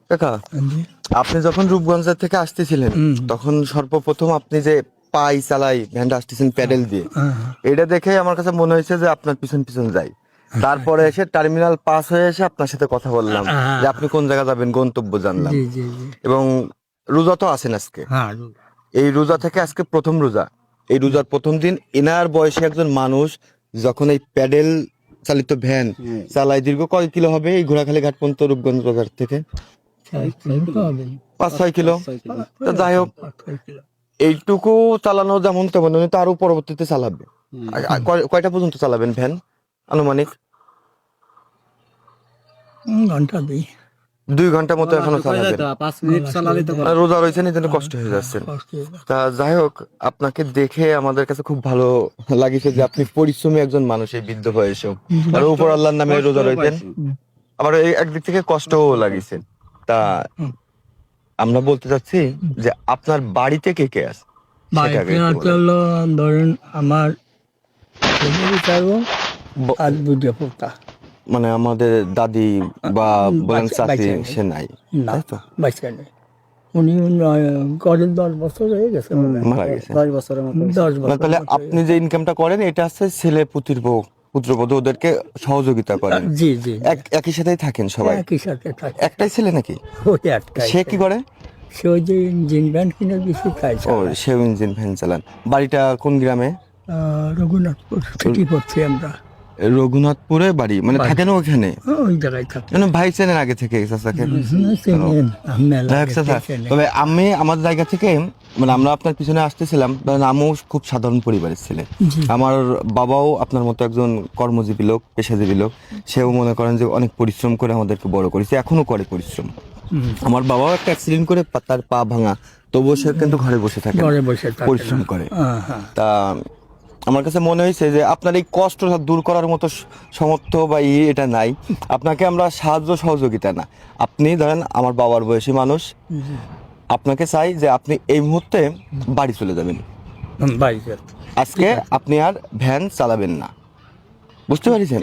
কাকা, আপনি যখন রূপগঞ্জ থেকে আসতেছিলেন তখন সর্বপ্রথম আপনি যে পাই চালাই ভ্যানটা আসতেছেন প্যাডেল দিয়ে, এটা দেখে আমার কাছে মনে হয়েছে যে আপনার পিছন পিছন যাই। তারপরে এসে টার্মিনাল পাস হয়ে এসে আপনার সাথে কথা বললাম যে আপনি কোন জায়গা যাবেন, গন্তব্য জানলাম। এবং রোজা তো আছেন আজকে, এই রোজা থেকে আজকে প্রথম রোজা। এই রোজার প্রথম দিন এনার বয়সে একজন মানুষ যখন এই প্যাডেল চালিত ভ্যান চালায়, দীর্ঘ কয় কিলো হবে এই ঘোড়াখালী ঘাট পর্যন্ত রূপগঞ্জ বাজার থেকে? 5-6 কিলো। তো যাই হোক, এইটুকু চালানো যেমন তেমন, উনি তো আরো পরবর্তীতে চালাবে। কয়টা পর্যন্ত চালাবেন ভ্যান আনুমানিক? ঘন্টা 2 ঘন্টা মতো এখনো চালাবেন। 5 মিনিট চালালে তো রোজা রয়েছেন, এই জন্য কষ্ট হয়ে যাচ্ছে। তা যাই হোক, আপনাকে দেখে আমাদের কাছে খুব ভালো লাগিছে যে আপনি পরিশ্রমী একজন মানুষ এই বৃদ্ধ বয়সেও, আর উপর আল্লাহর নামে রোজা রয়েছেন। আবার এই একদিক থেকে কষ্টও লাগিছে। তা আমরা বলতে চাচ্ছি যে আপনার বাড়িতে কে কে আছে? ধরেন আমার আর দুটো পোতা, মানে আমাদের দাদি বা বোন চাচি সে নাই, তাই তো? বাচ্চা নেই, উনি করেন 10 বছর হয়ে গেছে, মারা গেছে 10 বছরের মতো। 10 বছর। তাহলে আপনি যে ইনকামটা করেন এটা হচ্ছে ছেলে পুত্রবধূ ওদেরকে সহযোগিতা করেন? জি জি, একই সাথেই থাকেন সবাই? একই সাথে থাকে। একটাই ছেলে নাকি? ওই একটাই। সে কি করে? সে ওই যে ইঞ্জিন ভ্যান কিনে বেশি খাইছে। ও, সেও ইঞ্জিন ভ্যান চালান। বাড়িটা কোন গ্রামে? রঘুনাথপুর সিটি পড়ছি আমরা। রঘুনাথপুরে বাড়ি, মানে থাকেন ওখানে? ওই জায়গায় থাকি। মানে ভাই চেনেন আগে থেকে চাচাকে? তবে আমি আমার জায়গা থেকে, মানে আমরা আপনার পিছনে আসতেছিলাম, আমিও খুব সাধারণ পরিবারের ছেলে। আমার বাবাও আপনার মতো একজন কর্মজীবী লোক, পেশাজীবী লোক। সেও মনে করেন যে অনেক পরিশ্রম করে আমাদেরকে বড় করেছে, এখনো করে পরিশ্রম। আমার বাবাও একটা অ্যাক্সিডেন্ট করে তার পা ভাঙা, তবুও সে কিন্তু ঘরে বসে থাকে, পরিশ্রম করে। তা আমার কাছে মনে হয়েছে যে আপনার এই কষ্ট দূর করার মতো সমর্থ বা এটা নাই। আপনাকে আমরা সাহায্য সহযোগিতা না, আপনি ধরেন আমার বাবার বয়সী মানুষ, আপনাকে চাই যে আপনি এই মুহূর্তে বাড়ি চলে যাবেন। আজকে আপনি আর ভ্যান চালাবেন না, বুঝতে পারছেন?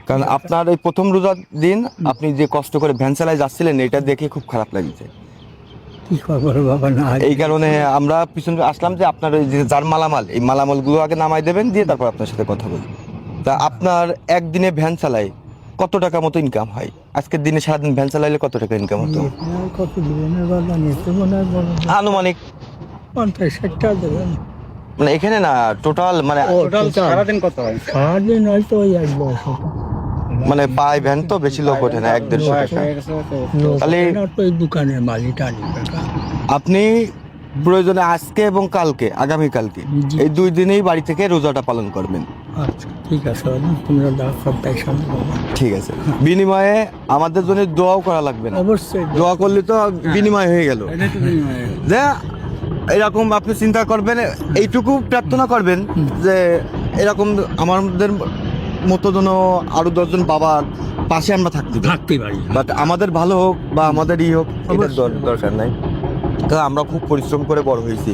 কারণ আপনার এই প্রথম রোজার দিন আপনি যে কষ্ট করে ভ্যান চালায় যাচ্ছিলেন, এটা দেখে খুব খারাপ লাগছে। এই কারণে আমরা পিছনে আসলাম যে আপনার ওই যে যার মালামাল, এই মালামাল গুলো আগে নামাই দেবেন, দিয়ে তারপর আপনার সাথে কথা বলি। তা আপনার একদিনে ভ্যান চালাই কত টাকা মতো ইনকাম হয়? আজকের দিনে সারাদিন ভ্যান চালাইলে কত টাকা ইনকাম হতো আনুমানিক? 50-60 টাকা দেবেন। মানে এখানে না, টোটাল মানে সারাদিন কত হয়? সারাদিন হয়তো ওই 1-200 টাকা। মানে পাই ভ্যান তো বেশি লোক ওঠে না, 1-150 টাকা। তাহলে ওই দোকানের মালিক আনি টাকা। আপনি প্রয়োজনে আজকে এবং কালকে, আগামী কালকে, এই 2 দিনেই বাড়ি থেকে রোজাটা পালন করবেন। আচ্ছা ঠিক আছে, তোমরা সপ্তাহে সামনে বাবা। ঠিক আছে, বিনিময়ে আমাদের জন্য দোয়াও করা লাগবে না। অবশ্যই দোয়া করলে তো বিনিময় হয়ে গেল। যে এরকম আপনি চিন্তা করবেন, এইটুকু প্রার্থনা করবেন যে এরকম আমাদের মতো যেন আরো 10 জন বাবার পাশে আমরা থাকতে পারি। বাট আমাদের ভালো হোক বা আমাদের হোক, এটার দরকার নাই। তা আমরা খুব পরিশ্রম করে বড় হয়েছি,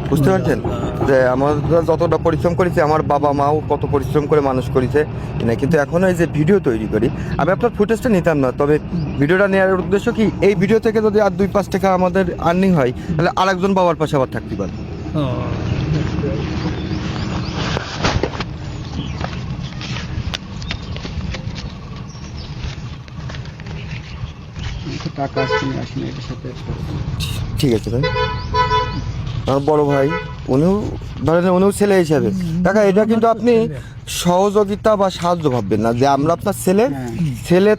বুঝতে পারছেন? যে আমরা যতটা পরিশ্রম করেছি, আমার বাবা মাও কত পরিশ্রম করে মানুষ করেছে না। কিন্তু এখন এই যে ভিডিও তৈরি করি, আমি আপনার ফুটেজটা নিতাম না, তবে ভিডিওটা নেওয়ার উদ্দেশ্য কি, এই ভিডিও থেকে যদি আর 2-5 টাকা আমাদের আর্নিং হয়, তাহলে আরেকজন বাবার পাশে আবার থাকতে পারবে। টাকা আসেনি এটার সাথে। ঠিক আছে ভাই, আমার বড় ভাই, উনিও ধরেন উনিও ছেলে হিসাবে। কাকা, এটা কিন্তু আপনি সহযোগিতা বা সাহায্য ভাববেন না, যে আমরা আপনার ছেলে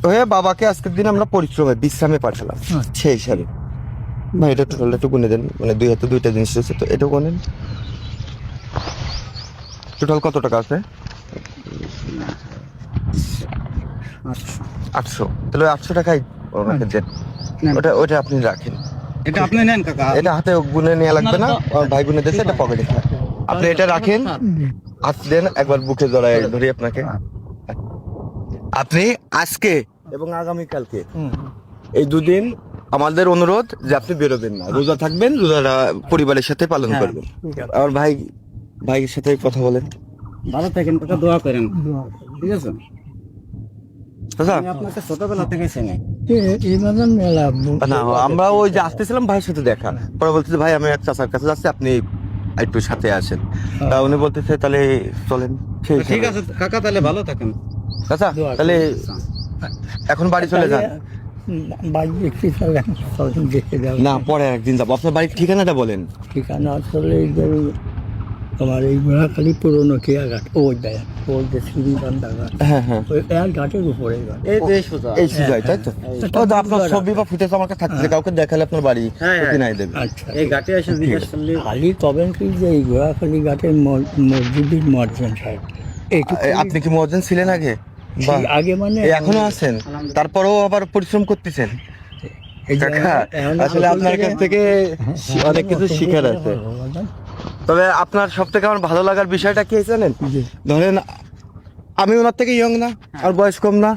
হয়ে বাবাকে আজকের দিন আমরা পরিশ্রমে বিশ্রামে পাঠালাম, সেই হিসাবে। ভাই এটা টোটালটা একটু গুনে দেন, মানে 2 হাতে 2টা জিনিস রয়েছে তো, এটাও গুনেন। টোটাল কত টাকা আছে? 800। তাহলে 800 টাকাই ওনাকে দেন, ওটা আপনি রাখেন। এটা আপনি নেন কাকা, এটা হাতে গুনে নেওয়া লাগবে না, আমার ভাই গুনে দিয়েছে, এটা পকেটে থাকে। আপনি এটা রাখেন, হাত দেন, একবার বুকে জড়ায় ধরি আপনাকে। আপনি আজকে এবং আগামীকালকে এই 2 দিন আমাদের অনুরোধ যে আপনি বেরোবেন না, রোজা থাকবেন, রোজাটা পরিবারের সাথে পালন করবেন। আমার ভাইয়ের সাথে কথা বলেন। ভালো থাকেন কাকা, দোয়া করেন, ঠিক আছে? আচ্ছা, আমি আপনাকে ছোটবেলা থেকে চিনি। এই বাজার মেলা না আমরা ওই যে আসতেছিলাম ভাইয়ের সাথে দেখা, পরে বলতেছে ভাই আমি এক চাচার কাছে যাচ্ছি, আপনি একটু সাথে আসেন। তা উনি বলতেছে তাহলে চলেন। সেই ঠিক হিসাবে। আছে কাকা, তাহলে ভালো থাকেন। চাচা তাহলে এখন বাড়ি চলে যান। বাড়ি দেখতে চলেন, তখন দেখে যাও। না পরে একদিন যাবো। আপনার বাড়ির ঠিকানাটা বলেন। ঠিকানা আসলে এই যে তোমার এই খালি পুরোনো কেয়াঘাট, ওই দেয় ওই যে শ্রীকান্তা ঘাট, হ্যাঁ হ্যাঁ ওই এক ঘাটের উপরে ঘাট। এই দেশ সোজা। এই সুজাই তাই তো। ও তো আপনার ছবি বা ফুটেজ আমার কাছে থাকছে, কাউকে দেখালে আপনার বাড়ি হ্যাঁ, হ্যাঁ। নাই দেবে। আচ্ছা, এই ঘাটে এসে জিজ্ঞেস করলে খালি তবেন কি যে এই ঘোড়াখালি ঘাটের মসজিদের মর্জন সাহেব এইটুকু আপনি কি মহাজন ছিলেন আগে? বাহ। আগে মানে এই এখনো আছেন, তারপরেও আবার পরিশ্রম করতেছেন। এই যে কাকা এখন আসলে আপনার কাছ থেকে অনেক কিছু শিখার আছে। তবে আপনার সব থেকে আমার ভালো লাগার বিষয়টা কি জানেন? ধরেন আমি ওনার থেকে ইয়ং না, আর বয়স কম না,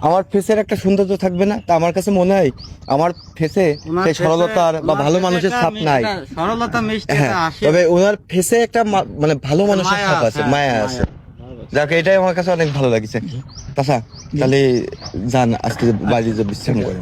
আমার ফেসের একটা সৌন্দর্য থাকবে না? তা আমার কাছে মনে হয় আমার ফেসে সেই সরলতার বা ভালো মানুষের ছাপ নাই। সরলতা মিষ্টি হ্যাঁ, একটা আসে। তবে ওনার ফেসে একটা মানে ভালো মানুষের মায়া ছাপ আছে, আছে, মায়া মায়া আছে। যাক এটাই আমার কাছে অনেক ভালো লাগছে। তাছা তাহলে যান আজকে বাড়ি যে বিশ্রাম করে।